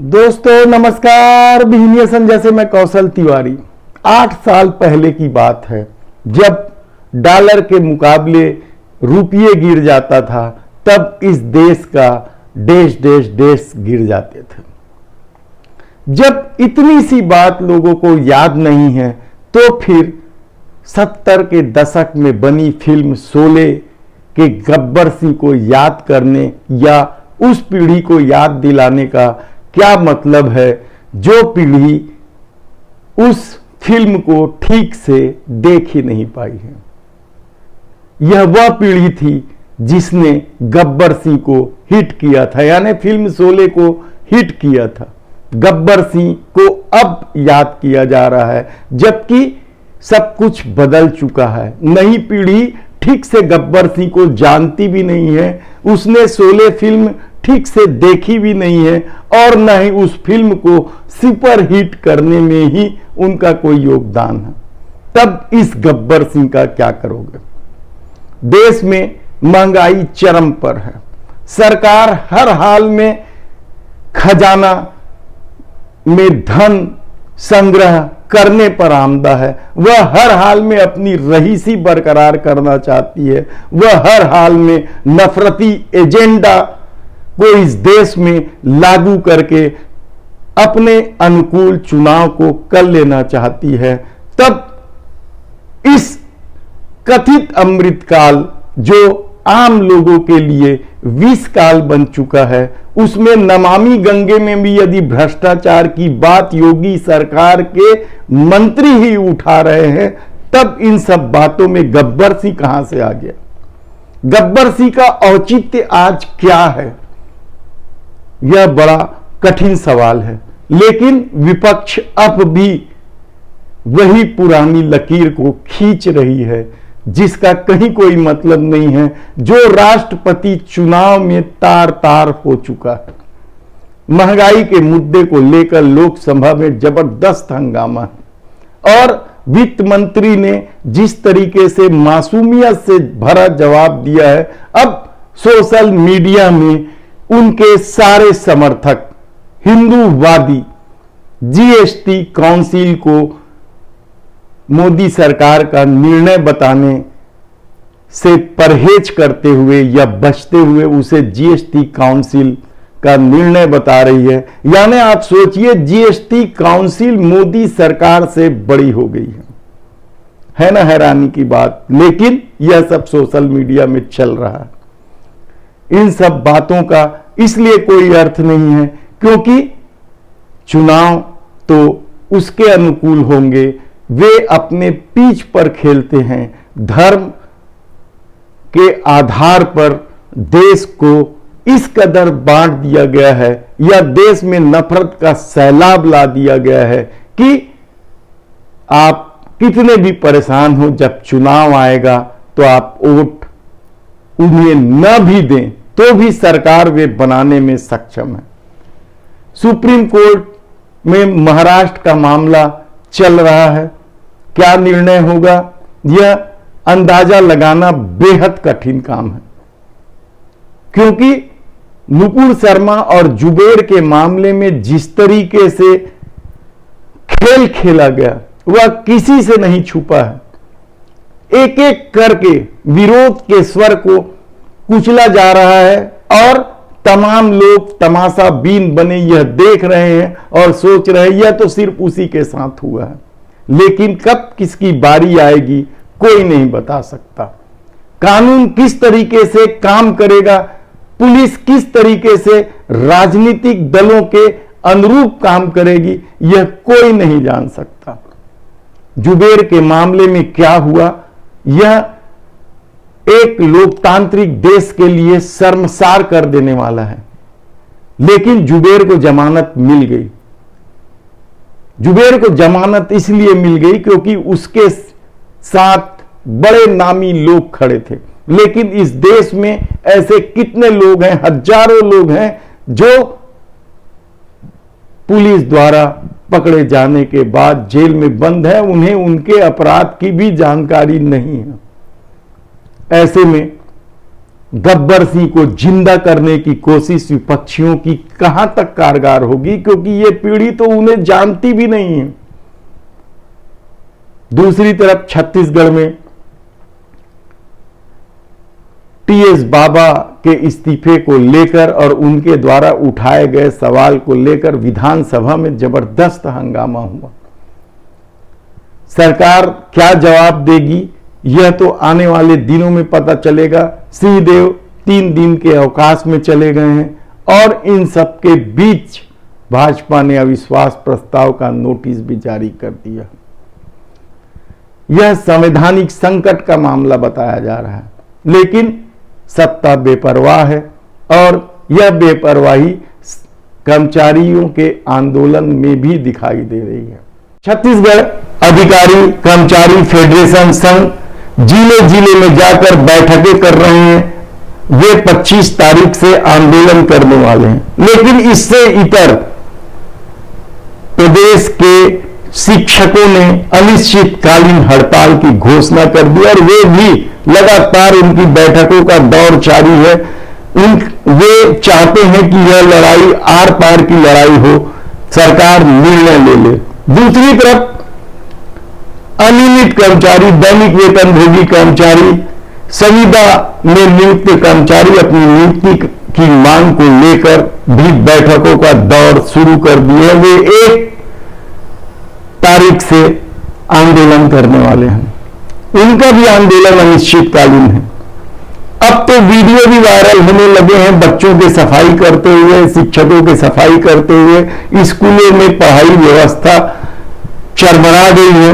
दोस्तों नमस्कार। बिजनेस संजय से मैं कौशल तिवारी। 8 साल पहले की बात है, जब डॉलर के मुकाबले रुपये गिर जाता था, तब इस देश का देश गिर जाते थे। जब इतनी सी बात लोगों को याद नहीं है, तो फिर 70 के दशक में बनी फिल्म शोले के गब्बर सिंह को याद करने या उस पीढ़ी को याद दिलाने का क्या मतलब है जो पीढ़ी उस फिल्म को ठीक से देख ही नहीं पाई है। यह वह पीढ़ी थी जिसने गब्बर सिंह को हिट किया था, यानी फिल्म शोले को हिट किया था। गब्बर सिंह को अब याद किया जा रहा है, जबकि सब कुछ बदल चुका है। नई पीढ़ी ठीक से गब्बर सिंह को जानती भी नहीं है, उसने शोले फिल्म ठीक से देखी भी नहीं है, और न ही उस फिल्म को सुपर हिट करने में ही उनका कोई योगदान है। तब इस गब्बर सिंह का क्या करोगे? देश में महंगाई चरम पर है, सरकार हर हाल में खजाना में धन संग्रह करने पर आमदा है। वह हर हाल में अपनी रईसी बरकरार करना चाहती है। वह हर हाल में नफरती एजेंडा को इस देश में लागू करके अपने अनुकूल चुनाव को कर लेना चाहती है। तब इस कथित अमृतकाल, जो आम लोगों के लिए विष काल बन चुका है, उसमें नमामि गंगे में भी यदि भ्रष्टाचार की बात योगी सरकार के मंत्री ही उठा रहे हैं, तब इन सब बातों में गब्बर सिंह कहां से आ गया? गब्बर सिंह का औचित्य आज क्या है? यह बड़ा कठिन सवाल है, लेकिन विपक्ष अब भी वही पुरानी लकीर को खींच रही है, जिसका कहीं कोई मतलब नहीं है, जो राष्ट्रपति चुनाव में तार तार हो चुका है। महंगाई के मुद्दे को लेकर लोकसभा में जबरदस्त हंगामा है, और वित्त मंत्री ने जिस तरीके से मासूमियत से भरा जवाब दिया है, अब सोशल मीडिया में उनके सारे समर्थक हिंदूवादी जीएसटी काउंसिल को मोदी सरकार का निर्णय बताने से परहेज करते हुए या बचते हुए उसे जीएसटी काउंसिल का निर्णय बता रही है। यानी आप सोचिए, जीएसटी काउंसिल मोदी सरकार से बड़ी हो गई है ना? हैरानी की बात। लेकिन यह सब सोशल मीडिया में चल रहा है। इन सब बातों का इसलिए कोई अर्थ नहीं है, क्योंकि चुनाव तो उसके अनुकूल होंगे, वे अपने पिच पर खेलते हैं। धर्म के आधार पर देश को इस कदर बांट दिया गया है, या देश में नफरत का सैलाब ला दिया गया है कि आप कितने भी परेशान हो, जब चुनाव आएगा तो आप वोट उन्हें न भी दें तो भी सरकार वे बनाने में सक्षम है। सुप्रीम कोर्ट में महाराष्ट्र का मामला चल रहा है। क्या निर्णय होगा, यह अंदाजा लगाना बेहद कठिन काम है, क्योंकि नुपुर शर्मा और जुबेर के मामले में जिस तरीके से खेल खेला गया, वह किसी से नहीं छुपा है। एक एक करके विरोध के स्वर को कुचला जा रहा है, और तमाम लोग तमाशा बीन बने यह देख रहे हैं और सोच रहे हैं यह तो सिर्फ उसी के साथ हुआ है। लेकिन कब किसकी बारी आएगी कोई नहीं बता सकता। कानून किस तरीके से काम करेगा, पुलिस किस तरीके से राजनीतिक दलों के अनुरूप काम करेगी, यह कोई नहीं जान सकता। जुबेर के मामले में क्या हुआ, यह एक लोकतांत्रिक देश के लिए शर्मसार कर देने वाला है। लेकिन जुबेर को जमानत मिल गई। जुबेर को जमानत इसलिए मिल गई क्योंकि उसके साथ बड़े नामी लोग खड़े थे। लेकिन इस देश में ऐसे कितने लोग हैं, हजारों लोग हैं, जो पुलिस द्वारा पकड़े जाने के बाद जेल में बंद है, उन्हें उनके अपराध की भी जानकारी नहीं है। ऐसे में गब्बर सिंह को जिंदा करने की कोशिश विपक्षियों की कहां तक कारगर होगी, क्योंकि ये पीढ़ी तो उन्हें जानती भी नहीं है। दूसरी तरफ छत्तीसगढ़ में टीएस बाबा के इस्तीफे को लेकर और उनके द्वारा उठाए गए सवाल को लेकर विधानसभा में जबरदस्त हंगामा हुआ। सरकार क्या जवाब देगी यह तो आने वाले दिनों में पता चलेगा। सिंहदेव 3 दिन के अवकाश में चले गए हैं और इन सब के बीच भाजपा ने अविश्वास प्रस्ताव का नोटिस भी जारी कर दिया। यह संवैधानिक संकट का मामला बताया जा रहा है, लेकिन सत्ता बेपरवाह है और यह बेपरवाही कर्मचारियों के आंदोलन में भी दिखाई दे रही है। छत्तीसगढ़ अधिकारी कर्मचारी फेडरेशन संघ जिले जिले में जाकर बैठकें कर रहे हैं। वे 25 तारीख से आंदोलन करने वाले हैं, लेकिन इससे इतर प्रदेश के शिक्षकों ने अनिश्चितकालीन हड़ताल की घोषणा कर दी और वे भी लगातार उनकी बैठकों का दौर जारी है। वे चाहते हैं कि यह लड़ाई आर पार की लड़ाई हो, सरकार निर्णय ले ले। दूसरी तरफ अनियमित कर्मचारी, दैनिक वेतन भोगी कर्मचारी, संविदा में नियुक्त कर्मचारी अपनी नियुक्ति की मांग को लेकर भी बैठकों का दौर शुरू कर दिए। वे 1 तारीख से आंदोलन करने वाले हैं। उनका भी आंदोलन अनिश्चितकालीन है। अब तो वीडियो भी वायरल होने लगे हैं, बच्चों के सफाई करते हुए, शिक्षकों के सफाई करते हुए। स्कूलों में पढ़ाई व्यवस्था चरमरा गई है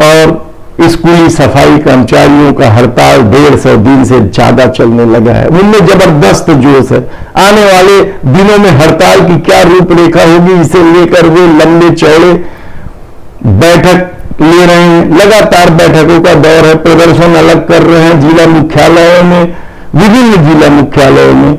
और स्कूली सफाई कर्मचारियों का हड़ताल 150 दिन से ज्यादा चलने लगा है। उनमें जबरदस्त जोश है। आने वाले दिनों में हड़ताल की क्या रूपरेखा होगी, इसे लेकर वे लंबे चौड़े बैठक ले रहे हैं। लगातार बैठकों का दौर है, प्रदर्शन अलग कर रहे हैं। जिला मुख्यालयों में, विभिन्न जिला मुख्यालयों में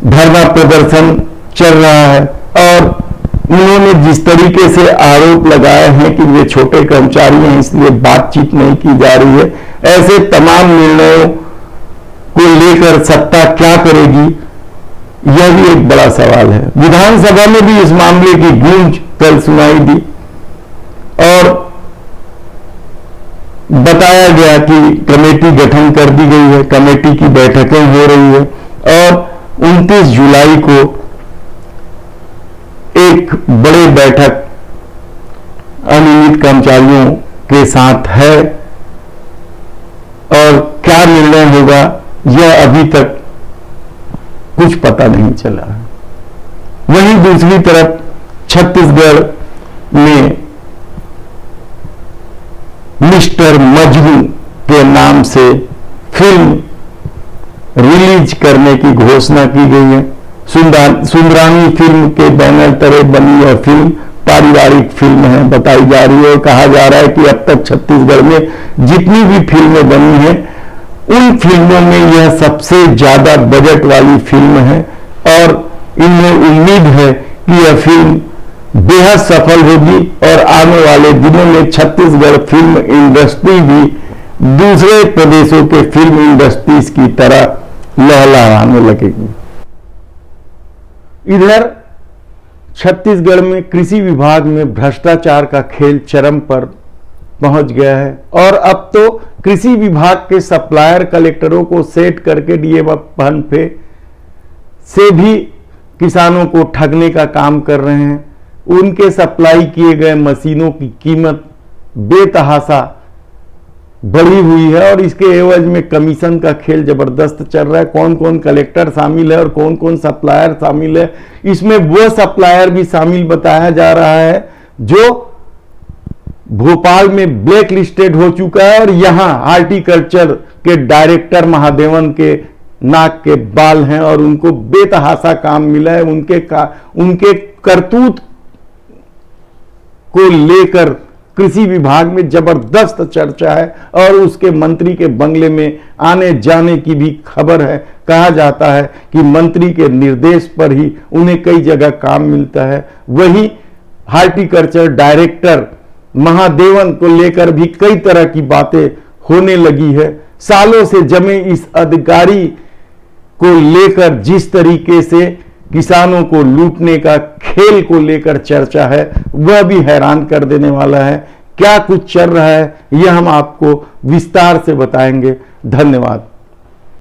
धरना प्रदर्शन चल रहा है और उन्होंने जिस तरीके से आरोप लगाए हैं कि वे छोटे कर्मचारी हैं इसलिए बातचीत नहीं की जा रही है, ऐसे तमाम निर्णयों को लेकर सत्ता क्या करेगी, यह भी एक बड़ा सवाल है। विधानसभा में भी इस मामले की गूंज कल सुनाई दी और बताया गया कि कमेटी गठन कर दी गई है, कमेटी की बैठकें हो रही है और 29 जुलाई को एक बड़ी बैठक अनियमित कर्मचारियों के साथ है और क्या निर्णय होगा यह अभी तक कुछ पता नहीं चला। वहीं दूसरी तरफ छत्तीसगढ़ में मिस्टर मजनू के नाम से फिल्म रिलीज करने की घोषणा की गई है। सुंदरानी फिल्म के बैनर तले बनी यह फिल्म पारिवारिक फिल्म है बताई जा रही है। कहा जा रहा है कि अब तक छत्तीसगढ़ में जितनी भी फिल्में बनी हैं उन फिल्मों में यह सबसे ज्यादा बजट वाली फिल्म है और इनमें उम्मीद है कि यह फिल्म बेहद सफल होगी और आने वाले दिनों में छत्तीसगढ़ फिल्म इंडस्ट्री भी दूसरे प्रदेशों के फिल्म इंडस्ट्रीज की तरह लहलहाने लगेगी। इधर छत्तीसगढ़ में कृषि विभाग में भ्रष्टाचार का खेल चरम पर पहुंच गया है और अब तो कृषि विभाग के सप्लायर कलेक्टरों को सेट करके डीएम फंड पे से भी किसानों को ठगने का काम कर रहे हैं। उनके सप्लाई किए गए मशीनों की कीमत बेतहाशा बढ़ी हुई है और इसके एवज में कमीशन का खेल जबरदस्त चल रहा है। कौन कौन कलेक्टर शामिल है और कौन कौन सप्लायर शामिल है, इसमें वो सप्लायर भी शामिल बताया जा रहा है जो भोपाल में ब्लैक लिस्टेड हो चुका है और यहां हार्टिकल्चर के डायरेक्टर महादेवन के नाक के बाल हैं और उनको बेतहाशा काम मिला है। उनके करतूत को लेकर कृषि विभाग में जबरदस्त चर्चा है और उसके मंत्री के बंगले में आने जाने की भी खबर है। कहा जाता है कि मंत्री के निर्देश पर ही उन्हें कई जगह काम मिलता है। वहीं हार्टिकल्चर डायरेक्टर महादेवन को लेकर भी कई तरह की बातें होने लगी है। सालों से जमे इस अधिकारी को लेकर जिस तरीके से किसानों को लूटने का खेल को लेकर चर्चा है, वह भी हैरान कर देने वाला है। क्या कुछ चल रहा है यह हम आपको विस्तार से बताएंगे। धन्यवाद।